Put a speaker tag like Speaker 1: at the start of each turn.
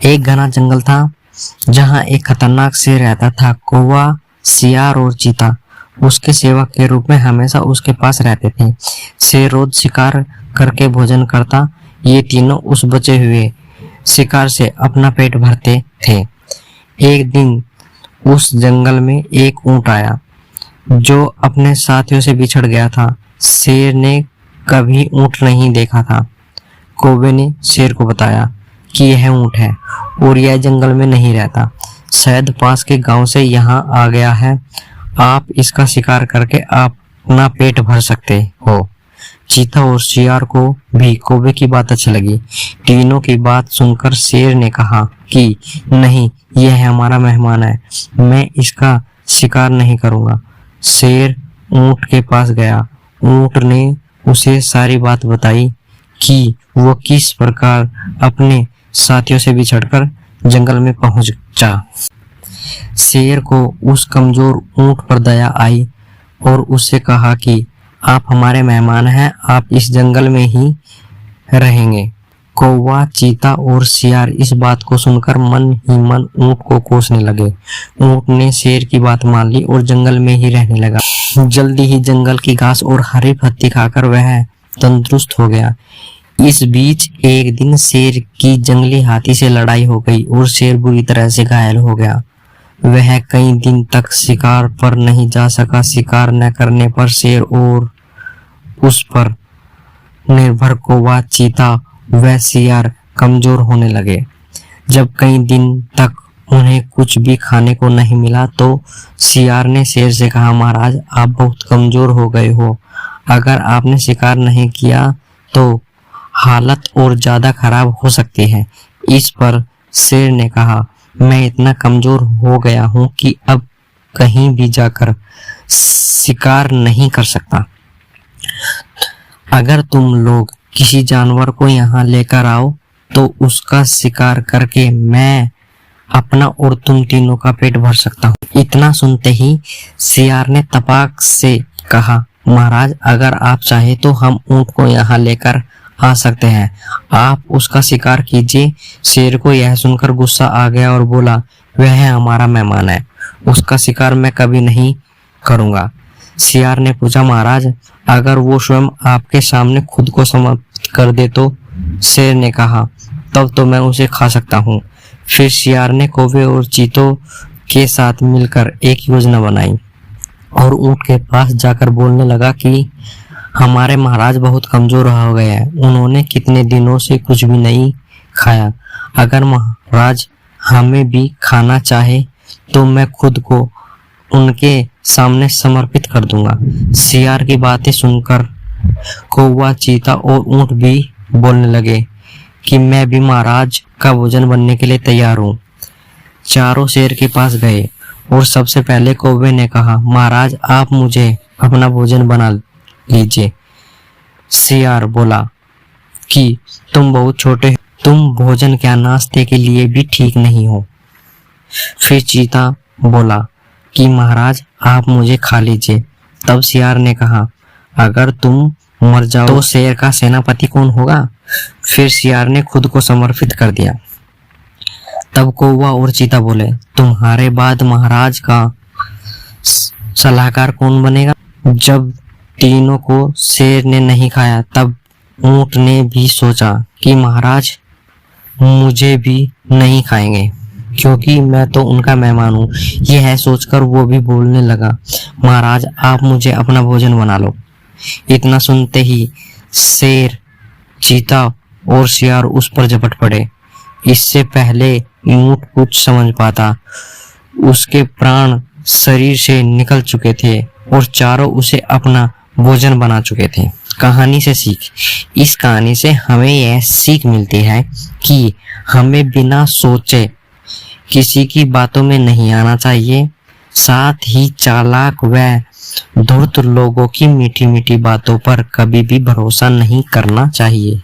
Speaker 1: एक घना जंगल था जहां एक खतरनाक शेर रहता था। कौवा, सियार और चीता उसके सेवक के रूप में हमेशा उसके पास रहते थे। शेर रोज शिकार करके भोजन करता। ये तीनों उस बचे हुए शिकार से अपना पेट भरते थे। एक दिन उस जंगल में एक ऊंट आया जो अपने साथियों से बिछड़ गया था। शेर ने कभी ऊंट नहीं देखा था। कौवे ने शेर को बताया कि यह ऊंट है और यह जंगल में नहीं रहता, शायद पास के गांव से यहाँ आ गया है। आप इसका शिकार करके आप अपना पेट भर सकते हो। चीता और सियार को भी कौवे की बात अच्छी लगी। तीनों की बात सुनकर शेर ने कहा कि नहीं, यह हमारा मेहमान है, मैं इसका शिकार नहीं करूंगा। शेर ऊंट के पास गया। ऊंट ने उसे सारी बात बताई कि वो किस प्रकार अपने साथियों से बिछड़कर जंगल में पहुंचा। शेर को उस कमजोर ऊंट पर दया आई और उससे कहा कि आप हमारे मेहमान हैं, आप इस जंगल में ही रहेंगे। कौवा, चीता और सियार इस बात को सुनकर मन ही मन ऊंट को कोसने लगे। ऊंट ने शेर की बात मान ली और जंगल में ही रहने लगा। जल्दी ही जंगल की घास और हरी पत्ती खाकर वह तंदुरुस्त हो गया। इस बीच एक दिन शेर की जंगली हाथी से लड़ाई हो गई और शेर बुरी तरह से घायल हो गया। वह कई दिन तक शिकार पर नहीं जा सका। शिकार न करने पर शेर और उस पर निर्भर कौवा, चीता व सियार कमजोर होने लगे। जब कई दिन तक उन्हें कुछ भी खाने को नहीं मिला तो सियार ने शेर से कहा, महाराज आप बहुत कमजोर हो गए हो, अगर आपने शिकार नहीं किया तो हालत और ज्यादा खराब हो सकती है। इस पर शेर ने कहा, मैं इतना कमजोर हो गया हूं कि अब कहीं भी जाकर शिकार नहीं कर सकता। अगर तुम लोग किसी जानवर को यहाँ लेकर आओ तो उसका शिकार करके मैं अपना और तुम तीनों का पेट भर सकता हूँ। इतना सुनते ही सियार ने तपाक से कहा, महाराज अगर आप चाहे तो हम ऊंट को यहाँ लेकर आ सकते हैं, आप उसका शिकार कीजिए। शेर को यह सुनकर गुस्सा आ गया और बोला, वह हमारा मेहमान है, उसका शिकार मैं कभी नहीं करूंगा। सियार ने पूछा, महाराज अगर वो स्वयं आपके सामने खुद को समाप्त कर दे तो? शेर ने कहा, तब तो मैं उसे खा सकता हूँ। फिर सियार ने कौवे और चीतों के साथ मिलकर एक योजना बनाई और ऊंट के पास जाकर बोलने लगा कि हमारे महाराज बहुत कमजोर हो गए हैं, उन्होंने कितने दिनों से कुछ भी नहीं खाया। अगर महाराज हमें भी खाना चाहे तो मैं खुद को उनके सामने समर्पित कर दूंगा। सियार की बातें सुनकर कौवा, चीता और ऊंट भी बोलने लगे कि मैं भी महाराज का भोजन बनने के लिए तैयार हूँ। चारों शेर के पास गए और सबसे पहले कौवे ने कहा, महाराज आप मुझे अपना भोजन बना लीजिए। सियार बोला कि तुम बहुत छोटे हो, तुम भोजन क्या नाश्ते के लिए भी ठीक नहीं हो। फिर चीता बोला कि महाराज आप मुझे खा लीजिए। तब सियार ने कहा, अगर तुम मर जाओ तो शेर का सेनापति कौन होगा? फिर सियार ने खुद को समर्पित कर दिया। तब कौवा और चीता बोले, तुम्हारे बाद महाराज का सलाहकार कौन बनेगा? जब तीनों को शेर ने नहीं खाया तब ऊंट ने भी सोचा कि महाराज मुझे भी नहीं खाएंगे क्योंकि मैं तो उनका मेहमान हूँ। यह सोचकर वो भी बोलने लगा, महाराज आप मुझे अपना भोजन बना लो। इतना सुनते ही शेर, चीता और सियार उस पर झपट पड़े। इससे पहले ऊंट कुछ समझ पाता, उसके प्राण शरीर से निकल चुके थे और चारों उसे अपना भोजन बना चुके थे। कहानी से सीख, इस कहानी से हमें यह सीख मिलती है कि हमें बिना सोचे किसी की बातों में नहीं आना चाहिए। साथ ही चालाक व धूर्त लोगों की मीठी मीठी बातों पर कभी भी भरोसा नहीं करना चाहिए।